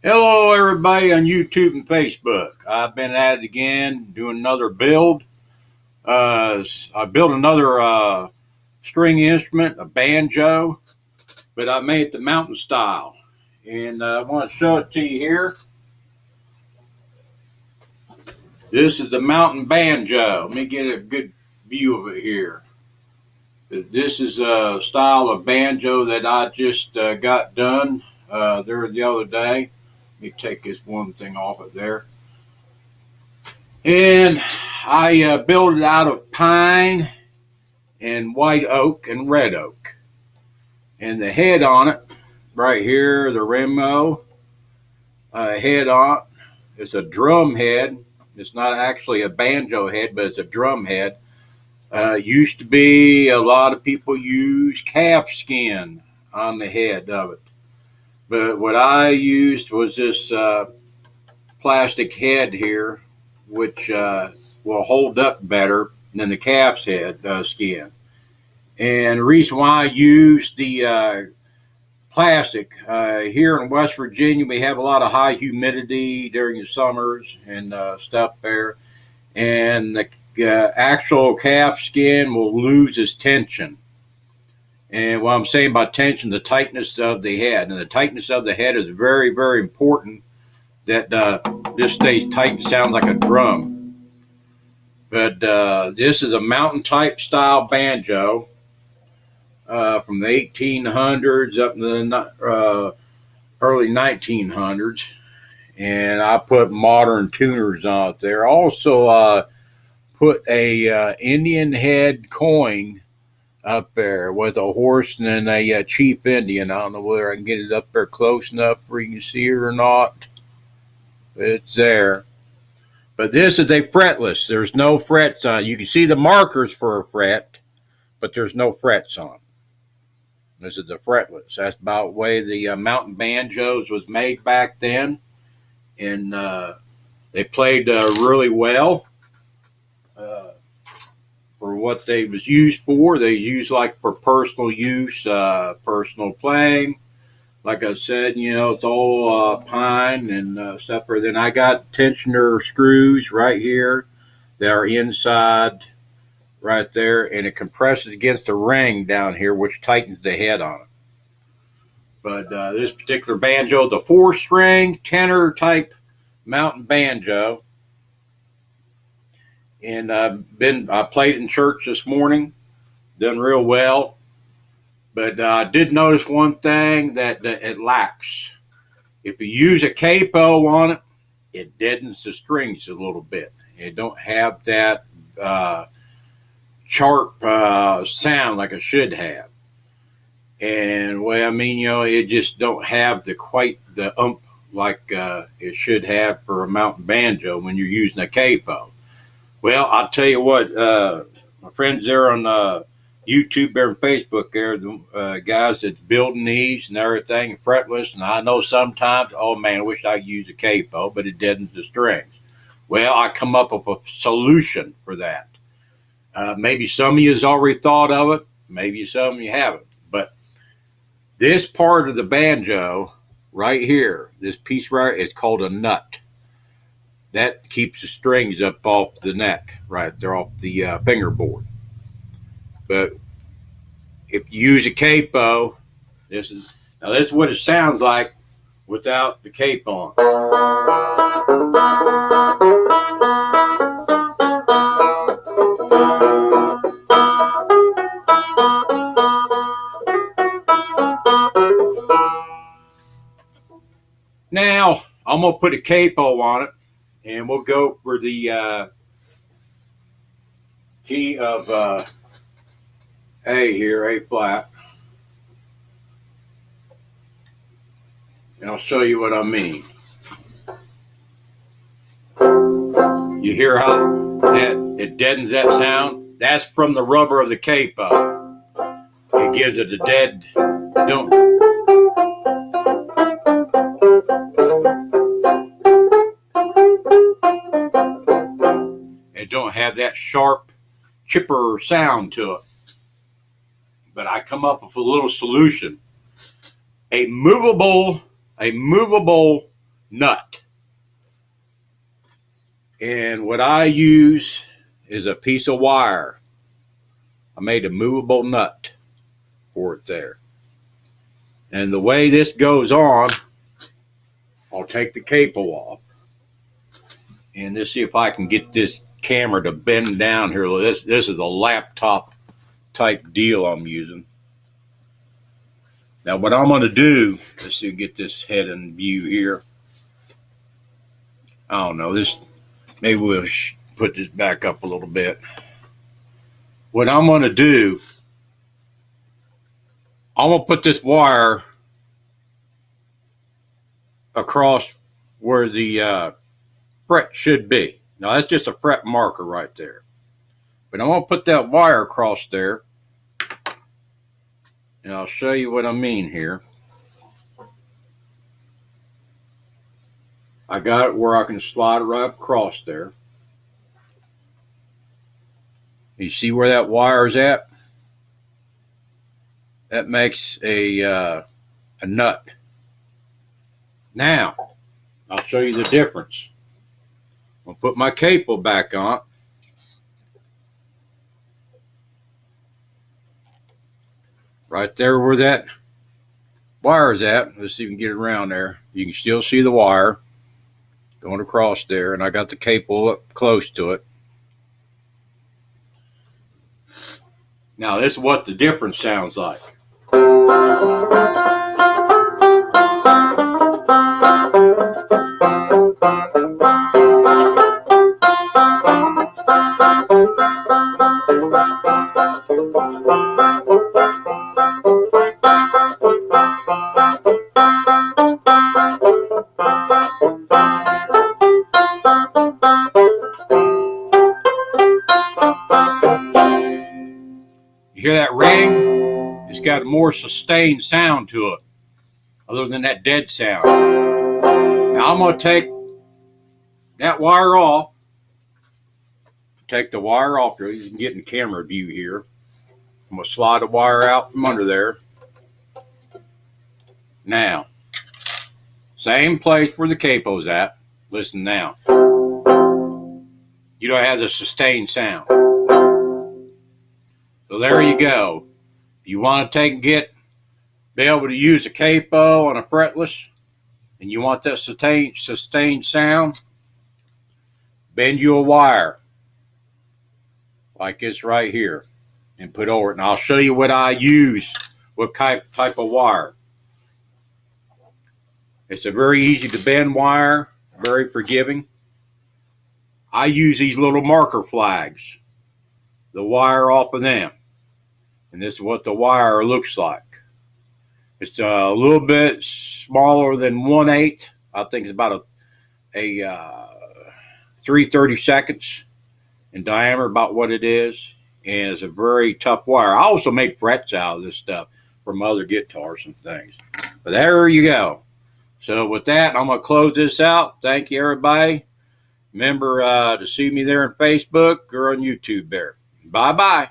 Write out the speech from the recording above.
Hello, everybody on YouTube and Facebook. I've been at it again, doing another build. I built another string instrument, a banjo, but I made it the mountain style. And I want to show it to you here. This is the mountain banjo. Let me get a good view of it here. This is a style of banjo that I just got done there the other day. Let me take this one thing off of there. And I built it out of pine and white oak and red oak. And the head on it, right here, the Remo head on it, it's a drum head. It's not actually a banjo head, but it's a drum head. Used to be a lot of people use calf skin on the head of it. But what I used was this plastic head here, which will hold up better than the calf's head skin. And the reason why I use the plastic here in West Virginia, we have a lot of high humidity during the summers and stuff there. And the actual calf skin will lose its tension. And what I'm saying by tension, the tightness of the head. And the tightness of the head is very, very important that this stays tight and sounds like a drum. But this is a mountain type style banjo from the 1800s up to the early 1900s. And I put modern tuners on it there. Also put a Indian head coin up there with a horse and then a cheap Indian. I don't know whether I can get it up there close enough where you can see it or not. It's there. But this is a fretless. There's no frets on it. You can see the markers for a fret, but there's no frets on it. This is the fretless. That's about the way the mountain banjos was made back then. And they played really well for what they was used for. They used like for personal use, personal playing. Like I said, it's all pine and stuff. And then I got tensioner screws right here. They are inside right there, and it compresses against the ring down here, which tightens the head on it. But this particular banjo, the 4-string tenor type mountain banjo, and I played it in church this morning, done real well. But I did notice one thing that it lacks. If you use a capo on it, it deadens the strings a little bit. It don't have that sharp sound like it should have. And well, I mean, it just don't have quite the oomph like it should have for a mountain banjo when you're using a capo. Well, I'll tell you what, my friends there on YouTube there and Facebook there, the guys that's building these and everything, fretless, and I know sometimes, oh man, I wish I could use a capo, but it deadens the strings. Well, I come up with a solution for that. Maybe some of you has already thought of it, maybe some of you haven't, but this part of the banjo right here, this piece right, it's called a nut. That keeps the strings up off the neck, right there off the fingerboard. But if you use a capo, this is what it sounds like without the capo on. Now I'm gonna put a capo on it, and we'll go for the key of A here, A flat. And I'll show you what I mean. You hear how it deadens that sound? That's from the rubber of the capo. It gives it a dead don't. It don't have that sharp chipper sound to it. But I come up with a little solution. A movable nut. And what I use is a piece of wire. I made a movable nut for it there. And the way this goes on, I'll take the capo off. And let's see if I can get this camera to bend down here. This is a laptop type deal I'm using. Now what I'm going to do, let's see, get this head in view here. I don't know, maybe we'll put this back up a little bit. What I'm going to do, I'm going to put this wire across where the fret should be. Now that's just a fret marker right there. But I'm going to put that wire across there. And I'll show you what I mean here. I got it where I can slide it right across there. You see where that wire is at? That makes a nut. Now, I'll show you the difference. I'll put my capo back on. Right there where that wire is at. Let's see if we can get it around there. You can still see the wire going across there, and I got the capo up close to it. Now this is what the difference sounds like. You hear that ring? It's got a more sustained sound to it, other than that dead sound. Now I'm going to take that wire off. Take the wire off here. You can get in camera view here. I'm going to slide the wire out from under there. Now, same place where the capo's at. Listen now. You don't have the sustained sound. So there you go. If you want to be able to use a capo on a fretless, and you want that sustained sound, bend you a wire like this right here and put over it. And I'll show you what I use, what type of wire. It's a very easy to bend wire, very forgiving. I use these little marker flags, the wire off of them. And this is what the wire looks like. It's a little bit smaller than 1/8. I think it's about a 3/32 in diameter, about what it is. And it's a very tough wire. I also make frets out of this stuff from other guitars and things. But there you go. So with that, I'm going to close this out. Thank you, everybody. Remember to see me there on Facebook or on YouTube there. Bye-bye.